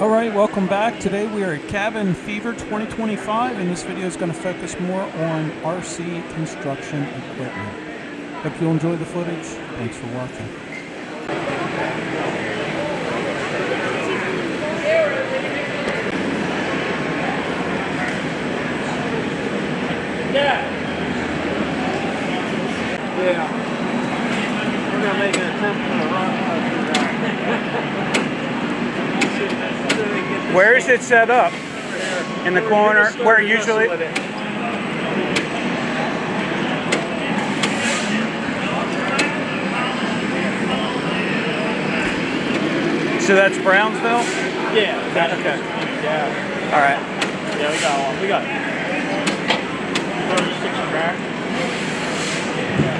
Alright, welcome back. Today we are at Cabin Fever 2025 and this video is going to focus more on RC construction equipment. Hope you'll enjoy the footage. Thanks for watching. Yeah. We're going to make an attempt to run. Where is it set up? In the corner, where usually... So that's Brownsville? Yeah. Okay. Yeah. All right. Yeah, we got one. We got 36 track.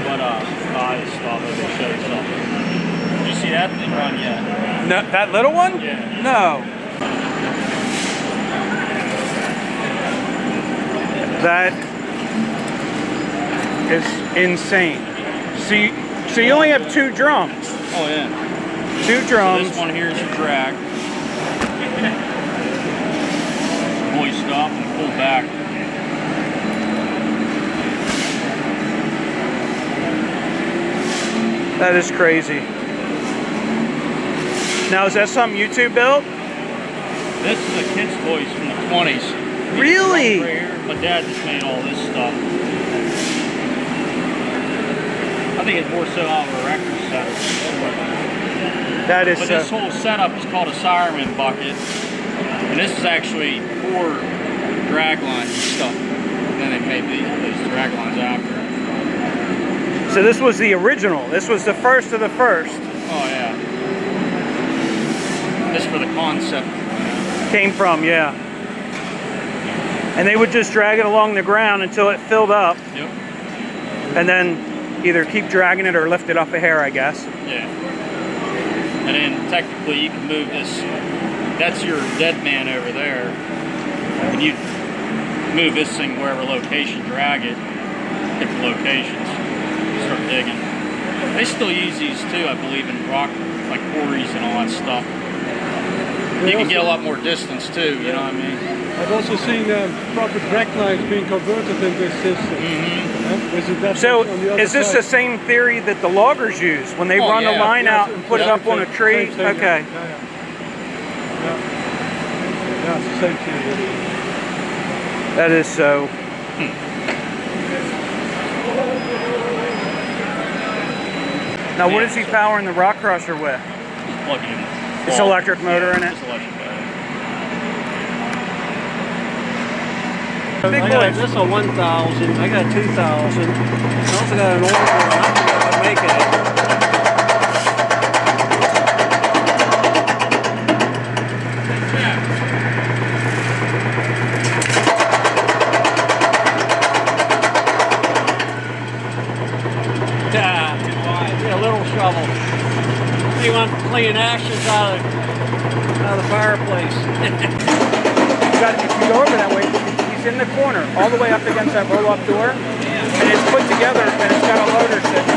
But I just thought they showed something. Did you see that thing run yet? No, that little one? Yeah. No. That is insane. So you only have two drums. Oh yeah. Two drums. So this one here is a drag. Hoist up and pull back. That is crazy. Now, is that something you two built? This is a kid's hoist from the 20s. Really? Right here. My dad just made all this stuff. I think it's more so out of a record setup. That is. But this whole setup is called a Sauerman bucket, and this is actually 4 drag lines and stuff. And then they made these drag lines after. So this was the original. This was the first of the first. Oh yeah. This for the concept. Came from, yeah. And they would just drag it along the ground until it filled up. Yep. And then either keep dragging it or lift it up a hair, I guess. Yeah. And then technically you can move this. That's your dead man over there. And you move this thing wherever location, drag it, pick the locations, start digging. They still use these too, I believe, in rock, like quarries and all that stuff. You can get a lot more distance too, you know what I mean? I've also seen proper drag lines being converted into this system. So is this the same theory that the loggers use when they run the line out and put it up on a tree? Okay. Yeah, it's the same thing. That is so. Now what is he powering the rock crusher with? Plug it in. It's electric motor in it? It's electric motor. Big I got this a 1,000. I got a 2,000. I also got an older one. I'm making it. Yeah, a little shovel. You want to clean ashes out of the fireplace. If you go over that way, he's in the corner, all the way up against that roll-up door, and it's put together, and it's got a loader sitting.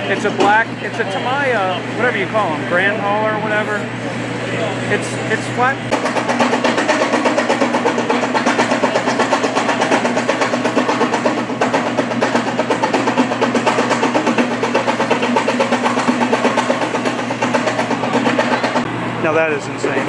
It's a black, it's a Tamaya, whatever you call them, Grand Hauler or whatever. It's flat. Now that is insane.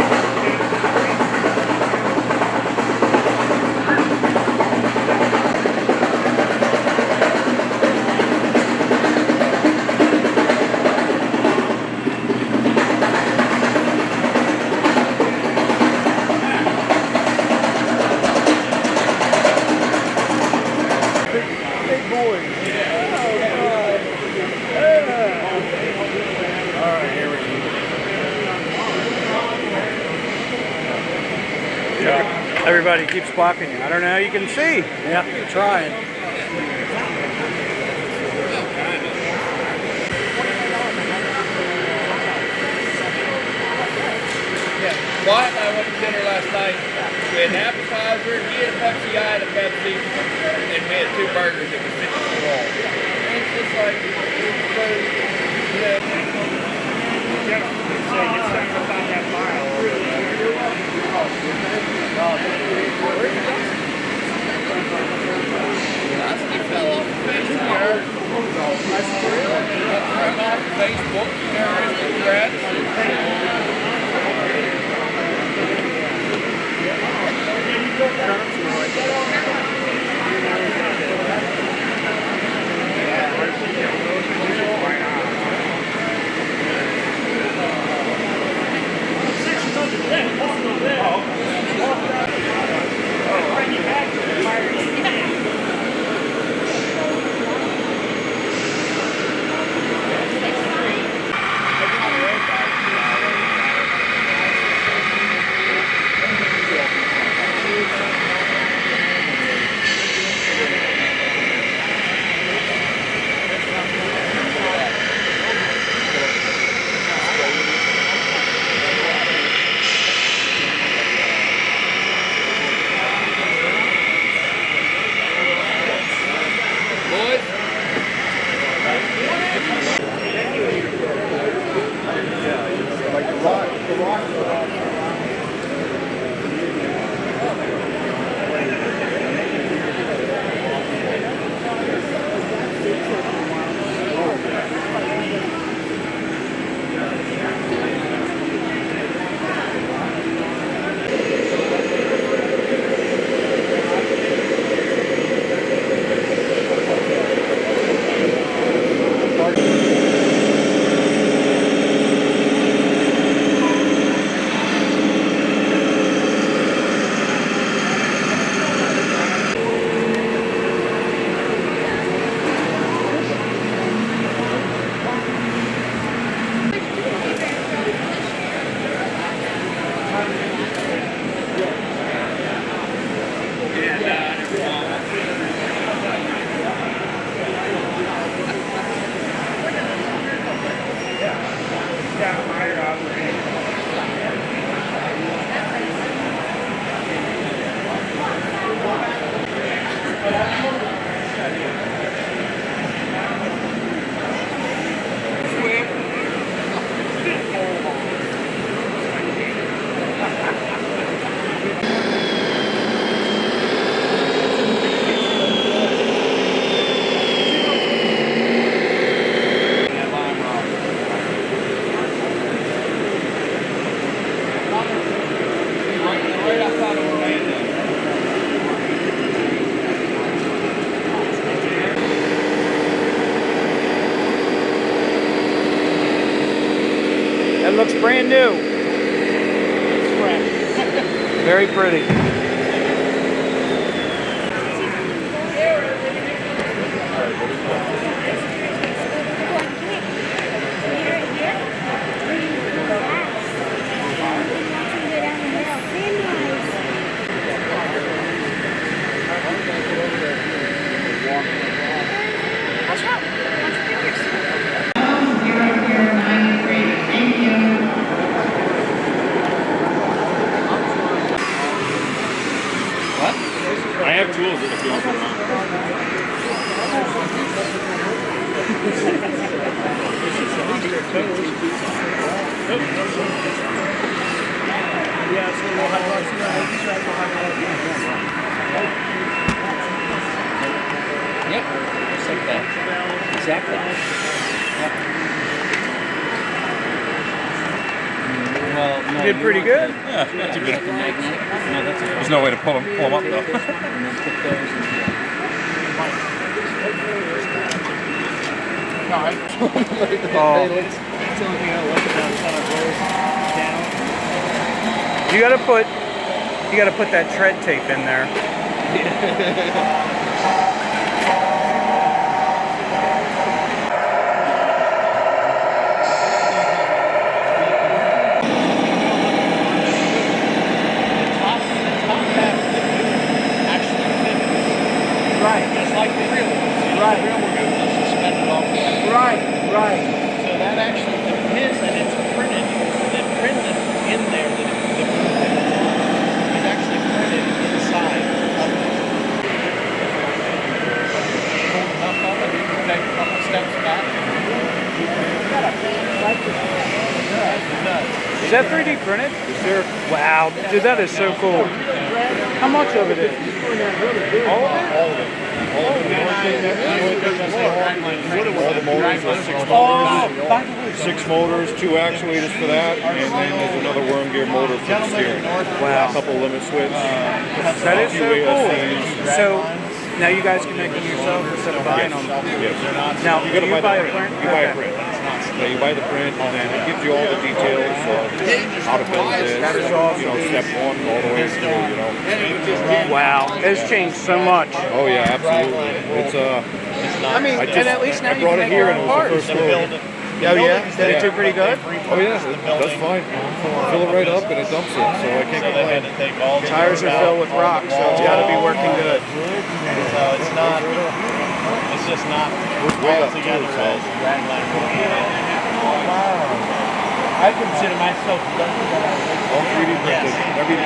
Big boy. Everybody keeps blocking you. I don't know how you can see. Yeah, trying. Wyatt and I went to dinner last night. We had an appetizer, he had a Pepsi, I had a Pepsi, and we had 2 burgers that was sitting on the wall. And it's just like, you know, Looks brand new. It's fresh. Very pretty. Watch out. Watch your fingers. Thank you. I have tools if you want to put them on. Yep, just like that. Exactly. Well, no, You did pretty good. Yeah, not too good. the magnetic. No, that's a There's no way to pull them up though. and then put those in here. Oh. That's the only thing I like about it, how it rolls down. You gotta put that tread tape in there. Right. Just like the real ones. You know, Right. The real ones are suspended off the Right. So that actually, his, and it's printed. They printed in there that the it's actually printed inside of it. Pull the nut up and you can take a couple steps back. Is that 3D printed? Sure. Wow, dude, that is so cool. How much of it is? All of it? All of it. All the motors are 6 Oh, motors. by the way. 6 motors, 2 actuators for that, and then there's another worm gear motor for the steering. Wow. A couple limit switch. That is so cool. So now you guys can make them yourself instead of buying them. Yes. Now, You do gotta you buy buy the a print. print? You buy a Okay. print. Yeah, you buy the print, and then it gives you all the details of how to build it. That is awesome. You know, step 1 all the way through, you know. Wow, it's changed so much. Oh yeah, absolutely. It's I mean, I and at least now I you brought can it make here your and it own was parts. the first load. Oh yeah? Did it do pretty good? Oh yeah, that's fine. Fill it right up and it dumps it, so I can't complain. Tires are filled with rock, so it's got to be working good. So it's not, it's just not Way all up together too, so. as dragline. I consider myself All 3D printed.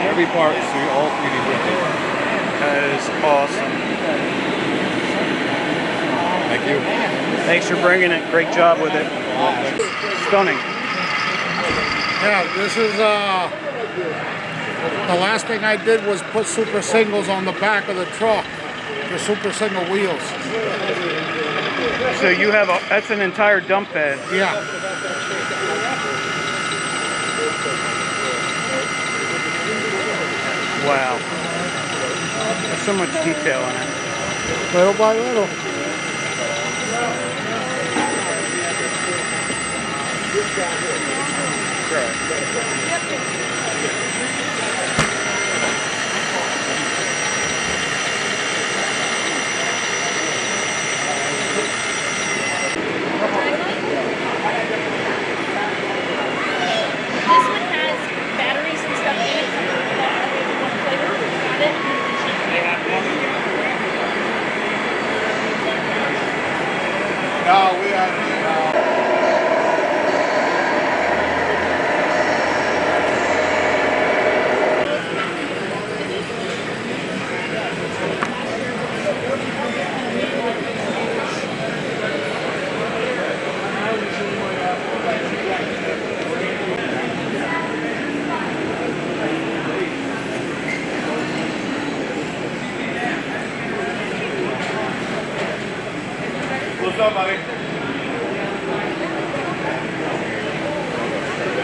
Every part is all 3D printed. That is awesome. Thank you. Thanks for bringing it. Great job with it. Stunning. Yeah, this is the last thing I did was put super singles on the back of the truck, the super single wheels. So you have that's an entire dump bed. Yeah. Wow. There's so much detail in it. Little by little. This one has batteries and stuff in it. Got it? No, we are. What's up, buddy?